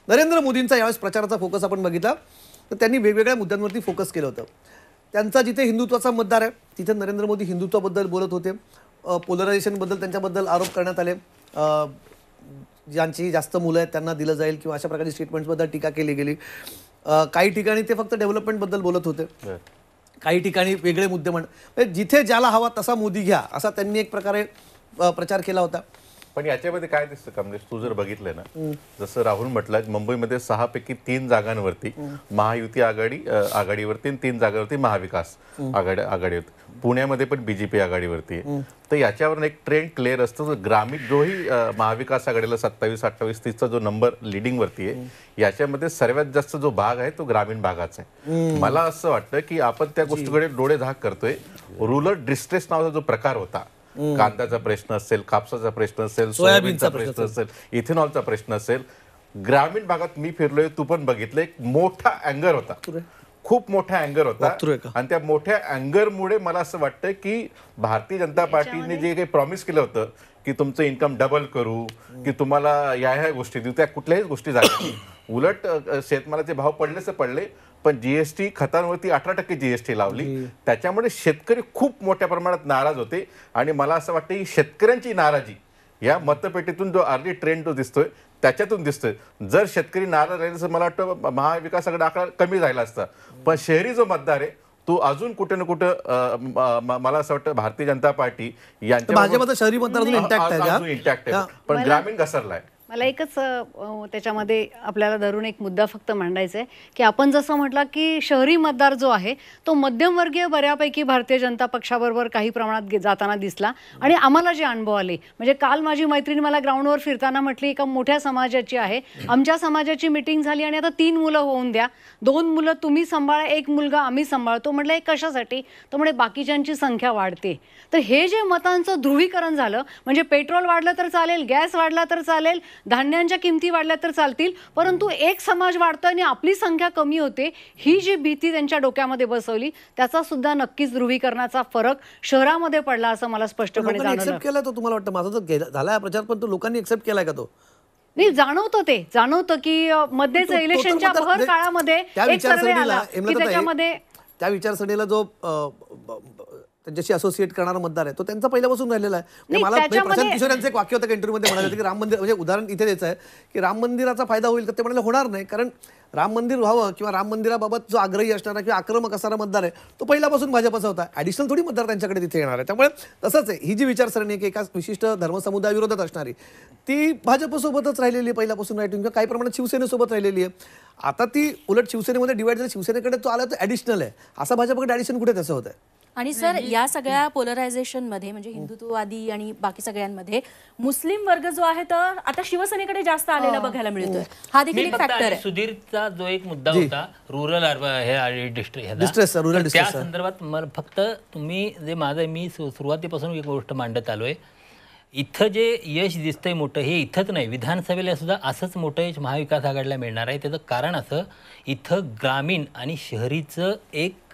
नरेंद्र मोदींचा यावेळेस प्रचाराचा फोकस आपण बघितला तर त्यांनी वेगवेगळ्या मुद्द्यांवरती फोकस केलं होतं. त्यांचा जिथे हिंदुत्वाचा मुद्दा आहे तिथे नरेंद्र मोदी हिंदुत्वाबद्दल बोलत होते. पोलरायझेशनबद्दल त्यांच्याबद्दल आरोप करण्यात आले. ज्यांची जास्त मुलं आहेत त्यांना दिलं जाईल किंवा अशा प्रकारची स्टेटमेंट्सबद्दल टीका केली गेली. काही ठिकाणी ते फक्त डेव्हलपमेंटबद्दल बोलत होते, काही ठिकाणी वेगळे मुद्दे म्हणजे जिथे ज्याला हवा तसा मोदी घ्या असा त्यांनी एक प्रकारे प्रचार केला होता. पण याच्यामध्ये काय दिसतं कमलेश, तू जर बघितलं ना, जसं राहुल म्हटलं मुंबईमध्ये 6 पैकी 3 जागांवरती महायुती आघाडीवरती 3 जागांवरती महाविकास आघाडीवरती, पुण्यामध्ये पण बीजेपी आघाडीवरती आहे. तर याच्यावर एक ट्रेंड क्लिअर असतो. ग्रामीण जोही महाविकास आघाडीला 27, 28, 30चा जो नंबर लिडिंग वरती आहे, याच्यामध्ये सर्वात जास्त जो भाग आहे तो ग्रामीण भागाचा आहे. मला असं वाटतं की आपण त्या गोष्टीकडे डोळे झाक करतोय. रुरल डिस्ट्रेस नावाचा जो प्रकार होता, कांद्याचा प्रश्न असेल, कापसाचा प्रश्न असेल, सोयाबीनचा प्रश्न असेल, इथेनॉलचा प्रश्न असेल, ग्रामीण भागात मी फिरलोय, तू पण बघितलं, एक मोठा अँगर होता, खूप मोठा अँगर होता. आणि त्या मोठ्या अँगरमुळे मला असं वाटतं की भारतीय जनता पार्टीने जे काही प्रॉमिस केलं होतं की तुमचं इन्कम डबल करू, की तुम्हाला ह्या गोष्टी देऊ, त्या कुठल्याही गोष्टी झाल्या. उलट शेतमालाचे भाव पडलेच पडले, पण जीएसटी खतांवरती 18% जीएसटी लावली. त्याच्यामुळे शेतकरी खूप मोठ्या प्रमाणात नाराज होते. आणि मला असं वाटतं की शेतकऱ्यांची नाराजी या मतपेटीतून जो अर्ली ट्रेंड जो दिसतोय त्याच्यातून दिसतोय. जर शेतकरी नाराज राहिले तर मला वाटतं महाविकास आघाडी आकडा कमी झाला असता. पण शहरी जो मतदार आहे तो अजून कुठे ना कुठं मला असं वाटतं भारतीय जनता पार्टी यांच्या भाजपचा शहरी मतदार अजून इंटॅक्ट आहे, पण ग्रामीण घसरलाय. मला एकच त्याच्यामध्ये आपल्याला धरून एक मुद्दा फक्त मांडायचा आहे की आपण जसं म्हटलं की शहरी मतदार जो आहे तो मध्यमवर्गीय बऱ्यापैकी भारतीय जनता पक्षाबरोबर काही प्रमाणात जाताना दिसला. आणि आम्हाला जे अनुभव आले, म्हणजे काल माझी मैत्रीण मला ग्राउंडवर फिरताना म्हटली एका मोठ्या समाजाची आहे, आमच्या समाजाची मीटिंग झाली आणि आता 3 मुलं होऊन द्या, 2 मुलं तुम्ही सांभाळा, 1 मुलगा आम्ही सांभाळतो. म्हटलं हे कशासाठी? तर म्हणजे बाकीच्यांची संख्या वाढते. तर हे जे मतांचं ध्रुवीकरण झालं, म्हणजे पेट्रोल वाढलं तर चालेल, गॅस वाढला तर चालेल, धान्यांच्या किमती वाढल्या तर चालतील, परंतु एक समाज वाढतोय आणि आपली संख्या कमी होते, ही जी भीती त्यांच्या डोक्यामध्ये बसवली, त्याचा सुद्धा नक्कीच ध्रुवीकरणाचा फरक शहरामध्ये पडला असं मला स्पष्टपणे जाणवलं. एक्सेप्ट केला तो तुम्हाला वाटतं? माझा तर झाला प्रचार, पण तो लोकांनी एक्सेप्ट केलाय का? तो नाही, जाणवतं की मध्येच इलेक्शनच्या भर काळामध्ये एक सर्वे आला की त्याच्यामध्ये त्या विचारसरणीला जो त्यांच्याशी असोसिएट करणारा मतदार आहे तो त्यांचा पहिल्यापासून राहिलेला आहे. मला प्रशांत किशोर यांचं एक वाक्य होतं इंटरव्ह्यूमध्ये म्हणाले की राम मंदिर, म्हणजे उदाहरण इथे द्यायचं आहे की राम मंदिराचा फायदा होईल, तर ते म्हणाले होणार नाही, कारण राम मंदिर व्हावं किंवा राम मंदिराबाबत जो आग्रही असणारा किंवा आक्रमक असणारा मतदार आहे तो पहिल्यापासून भाजपचा होता. ॲडिशनल थोडी मतदार त्यांच्याकडे तिथे येणार आहे. त्यामुळे तसंच आहे, ही जी विचारसरणी आहे की एका विशिष्ट धर्मसमुदायाविरोधात असणारी ती भाजपसोबतच राहिलेली आहे पहिल्यापासून, राईट, किंवा काही प्रमाणात शिवसेनेसोबत राहिलेली आहे. आता ती उलट शिवसेनेमध्ये डिवाइड झाली, शिवसेनेकडे तो आला तो ॲडिशनल आहे, असा भाजपकडे ॲडिशन कुठे तसं होतं. आणि सर या सगळ्या पोलरायझेशनमध्ये म्हणजे हिंदुत्ववादी आणि बाकी सगळ्यांमध्ये मुस्लिम वर्ग जो आहे तर आता शिवसेनेकडे जास्त आलेला बघायला मिळतोय. हा देखील एक फॅक्टर आहे. सुधीरचा जो एक मुद्दा होता रुरल डिस्ट्रिक्ट, त्या संदर्भात मला फक्त तुम्ही जे मी सुरुवातीपासून एक गोष्ट मांडत आलोय, इथं जे यश दिसतंय मोठं, हे इथंच नाही, विधानसभेला सुद्धा असंच मोठं यश महाविकास आघाडीला मिळणार आहे. त्याचं कारण असं, इथं ग्रामीण आणि शहरीचं एक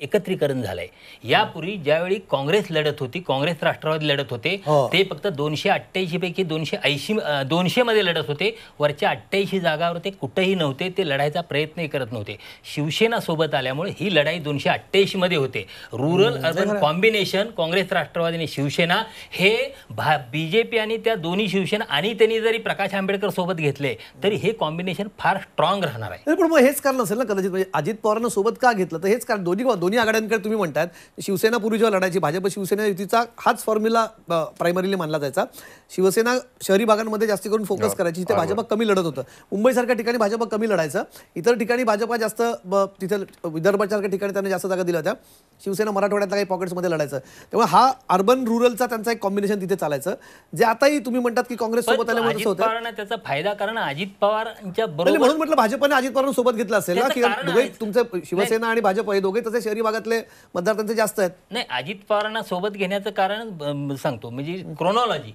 एकत्रीकरण झालंय. यापूर्वी ज्यावेळी काँग्रेस लढत होती, काँग्रेस राष्ट्रवादी लढत होते, ते फक्त 288 पैकी 200 मध्ये लढत होते. वरच्या 88 जागावर ते कुठेही नव्हते, ते लढायचा प्रयत्नही करत नव्हते. शिवसेना सोबत आल्यामुळे ही लढाई 288 मध्ये होते. Rural urban combination, Congress Rashtravadi आणि शिवसेना, हे बीजेपी आणि त्या दोन्ही शिवसेना आणि त्यांनी जरी प्रकाश आंबेडकर सोबत घेतले तरी हे कॉम्बिनेशन फार स्ट्रॉंग राहणार आहे. पण मग हेच कारण असेल ना कदाचित, म्हणजे अजित पवारांना सोबत का घेतलं तर हेच कारण. दोन्ही आघाड्यांकडे तुम्ही म्हणतात शिवसेना पूर्वी जेव्हा लढायची, भाजप शिवसेना युतीचा हाच फॉर्म्युला प्रायमरीली मानला जायचा. शिवसेना शहरी भागांमध्ये जास्त करून फोकस करायची, तिथे भाजप कमी लढत होतं. मुंबईसारख्या ठिकाणी भाजप कमी लढायचं, इतर ठिकाणी भाजप जास्त, तिथे विदर्भासारख्या ठिकाणी त्यांना जास्त जागा दिल्या होत्या. शिवसेना मराठवाड्यातल्या काही पॉकेट्समध्ये लढायचं. त्यामुळे हा अर्बन रुरलचा त्यांचा एक कॉम्बिनेशन तिथे चालायचं, जे आताही तुम्ही म्हणतात की काँग्रेस सोबत आल्यामुळे असं होतं. त्याचा फायदा कारण अजित पवारांच्या बरोबर, म्हणून म्हटलं भाजपने अजित पवारांना सोबत घेतलं असेल ना, की दोघे तुमचं शिवसेना आणि भाजप हे दोघे तसे शहरी भागातले मतदार त्यांचे जास्त आहेत. नाही, अजित पवारांना सोबत घेण्याचं कारण सांगतो, म्हणजे क्रोनॉलॉजी.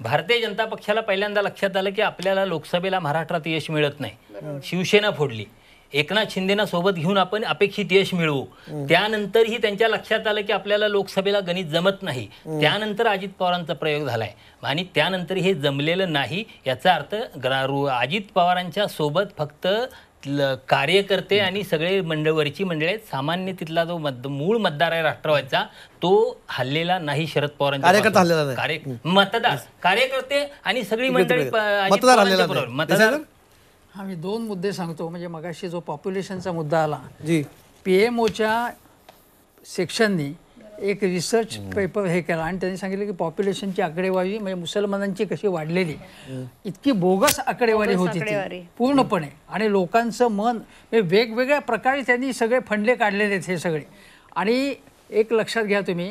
भारतीय जनता पक्षाला पहिल्यांदा लक्षात आलं की आपल्याला लोकसभेला महाराष्ट्रात यश मिळत नाही, शिवसेना फोडली. एकनाथ शिंदेना सोबत घेऊन आपण अपेक्षित यश मिळवू. त्यानंतरही त्यांच्या लक्षात आलं की आपल्याला लोकसभेला गणित जमत नाही. त्यानंतर अजित पवारांचा प्रयोग झालाय आणि त्यानंतर हे जमलेलं नाही. याचा अर्थ अजित पवारांच्या सोबत फक्त कार्यकर्ते आणि सगळे वरची मंडळी आहेत. सामान्य तिथला जो मूळ मतदार आहे राष्ट्रवादीचा तो हल्लेला नाही शरद पवारांच्या मतदार कार्यकर्ते आणि सगळी मंडळी मतदार. हा मी 2 मुद्दे सांगतो. म्हणजे मगाशी जो पॉप्युलेशनचा मुद्दा आला, जी PMOच्या सेक्शननी एक रिसर्च पेपर हे केला आणि त्यांनी सांगितलं की पॉप्युलेशनची आकडेवारी म्हणजे मुसलमानांची कशी वाढलेली, इतकी बोगस आकडेवारी होती ती पूर्णपणे. आणि लोकांचं मन वेगवेगळ्या प्रकारे त्यांनी सगळे फंडले काढलेले आहेत हे सगळे. आणि एक लक्षात घ्या तुम्ही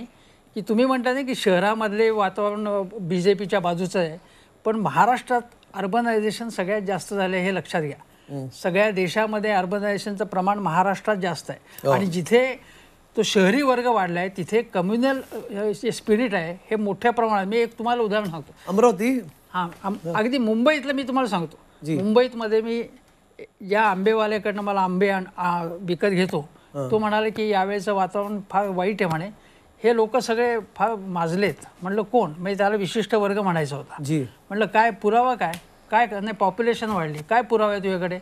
की तुम्ही म्हणता ना की शहरामधले वातावरण BJPच्या बाजूचं आहे, पण महाराष्ट्रात अर्बनायझेशन सगळ्यात जास्त झाले हे लक्षात घ्या. सगळ्या देशामध्ये अर्बनायझेशनचं प्रमाण महाराष्ट्रात जास्त आहे. आणि जिथे तो शहरी वर्ग वाढला आहे तिथे कम्युनल स्पिरिट आहे हे मोठ्या प्रमाणात. मी एक तुम्हाला उदाहरण सांगतो. अमरावती अगदी मुंबईतलं मी तुम्हाला सांगतो. मुंबईतमध्ये मी या आंबेवाल्याकडनं मला आंबे विकत घेतो, तो म्हणाले की यावेळेचं वातावरण फार वाईट आहे म्हणे, हे लोक सगळे फार माजलेत. म्हणलं कोण? म्हणजे त्याला विशिष्ट वर्ग म्हणायचा होता. म्हणलं काय पुरावा काय काय नाही, पॉप्युलेशन वाढली, काय पुरावा आहे तुझ्याकडे?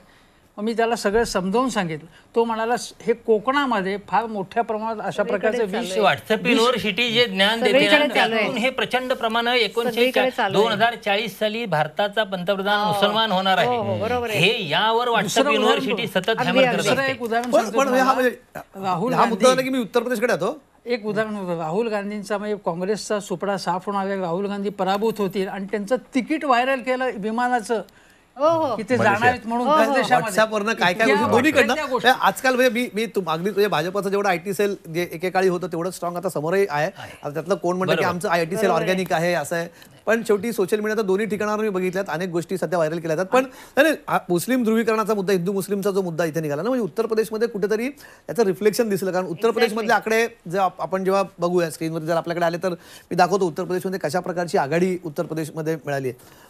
मग मी त्याला सगळं समजावून सांगितलं. तो म्हणाला हे कोकणामध्ये फार मोठ्या प्रमाणात अशा प्रकारचं व्हॉट्सअप युनिव्हर्सिटी जे ज्ञान देते हे प्रचंड प्रमाणात 2040 साली भारताचा पंतप्रधान मुसलमान होणार आहे हे यावर व्हॉट्सअप युनिव्हर्सिटी सतत हॅमर करत असते. एक उदाहरण सांगतो. राहुल गांधी, मी उत्तर प्रदेशकडे येतो. एक उदाहरण होतं. राहुल गांधींचा म्हणजे काँग्रेसचा सुपडा साफ होणार आहे, राहुल गांधी पराभूत होतील आणि त्यांचं तिकीट व्हायरल केलं विमानाचं की ते जाणार आहेत म्हणून व्हॉट्सअपवरनं काय काय गोष्टी दोन्हीकडनं आजकाल म्हणजे मी अगदी तुझ्या भाजपचं जेवढं IT सेल जे एकेकाळी होतं तेवढं स्ट्रॉंग आता समोरही आहे. आता त्यातलं कोण म्हणतं की आमचं IT सेल ऑर्गॅनिक आहे असं आहे, पण शेवटी सोशल मीडिया दोन्ही ठिकाणावर मी बघितल्यात अनेक गोष्टी सध्या व्हायरल केल्या जातात. पण मुस्लिम ध्रुवीकरणाचा मुद्दा, हिंदू मुस्लिमचा जो मुद्दा इथे निघाला ना, म्हणजे उत्तर प्रदेशमध्ये कुठेतरी त्याचं रिफ्लेक्शन दिसलं. कारण उत्तर प्रदेशमधले आकडे जर आपण जेव्हा बघूया स्क्रीनवर जर आपल्याकडे आले तर मी दाखवतो उत्तर प्रदेशमध्ये कशा प्रकारची आघाडी उत्तर प्रदेशमध्ये मिळाली आहे.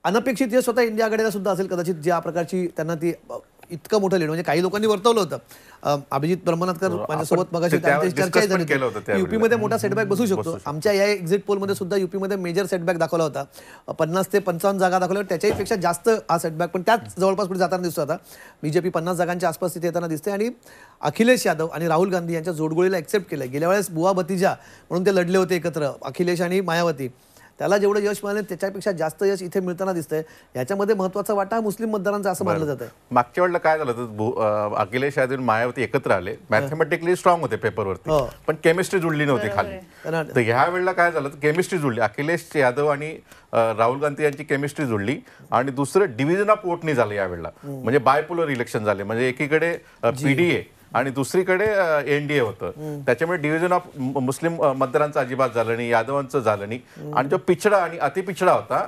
अनपेक्षित यश स्वतः इंडिया आघाडीला सुद्धा असेल कदाचित, ज्या प्रकारची त्यांना ती इतकं मोठं लीड. म्हणजे काही लोकांनी वर्तवलं होतं. अभिजित ब्रह्मनाथकर माझ्यासोबत मगाशी चर्चा झाली युपीमध्ये मोठा सेटबॅक बसू शकतो. आमच्या या एक्झिट पोलमध्ये सुद्धा युपीमध्ये मेजर सेटबॅक दाखवला होता. 50 ते 55 जागा दाखवल्या, त्याच्याही पेक्षा जास्त हा सेटबॅक, पण त्याच जवळपास पुढे जाताना दिसतो. आता BJP 50 जागांच्या आसपास तिथे येताना दिसते. आणि अखिलेश यादव आणि राहुल गांधी यांच्या जोडगोळीला एक्सेप्ट केलं. गेल्या वेळेस बुवा भतीजा म्हणून ते लढले होते एकत्र, अखिलेश आणि मायावती. त्याला जेवढं यश मिळालं त्याच्यापेक्षा जास्त यश इथे मिळताना दिसतंय. याच्यामध्ये महत्त्वाचा वाटा मुस्लिम मतदारांचा असं मानलं जातं. मागच्या वेळेला काय झालं तर अखिलेश यादव आणि मायावती एकत्र आले, मॅथमॅटिकली स्ट्रॉंग होते पेपरवरती, पण केमिस्ट्री जुळली नव्हती खाली. तर ह्या वेळेला काय झालं तर केमिस्ट्री जुळली. अखिलेश यादव आणि राहुल गांधी यांची केमिस्ट्री जुळली. आणि दुसरं डिव्हिजन ऑफ वोटनी झालं यावेळेला, म्हणजे बायपोलर इलेक्शन झाले. म्हणजे एकीकडे PDA आणि दुसरीकडे NDA होतं. त्याच्यामुळे डिव्हिजन ऑफ मुस्लिम मतदारांचं अजिबात झालं नाही, यादवांचं झालं नाही. आणि जो पिछडा आणि अतिपिछडा होता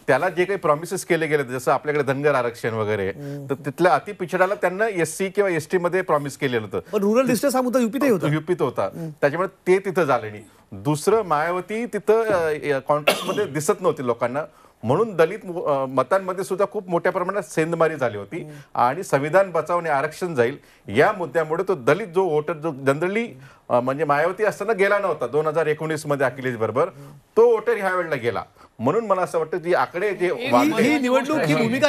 त्याला जे काही प्रॉमिसेस केले गेले, जसं आपल्याकडे धनगर आरक्षण वगैरे, तर तिथल्या अतिपिछडाला त्यांना SC किंवा ST मध्ये प्रॉमिस केलेलं होतं. रुरल डिस्ट्रिक्ट हा मुद्दा युपीत होता. त्याच्यामुळे ते तिथं झालं नाही. दुसरं मायावती तिथं कॉन्टेक्स्टमध्ये दिसत नव्हती लोकांना, म्हणून दलित मतांमध्ये सुद्धा खूप मोठ्या प्रमाणात सेंधमारी झाली होती. आणि संविधान बचाव आणि आरक्षण जाईल या मुद्द्यामुळे तो दलित जो वोटर जो जनरली म्हणजे मायावती असताना गेला नव्हता 2019 मध्ये अखिलेश बरोबर, तो वोटर ह्या वेळेला गेला. म्हणून मला असं वाटतं की आकडे जे निवडणूक ही भूमिका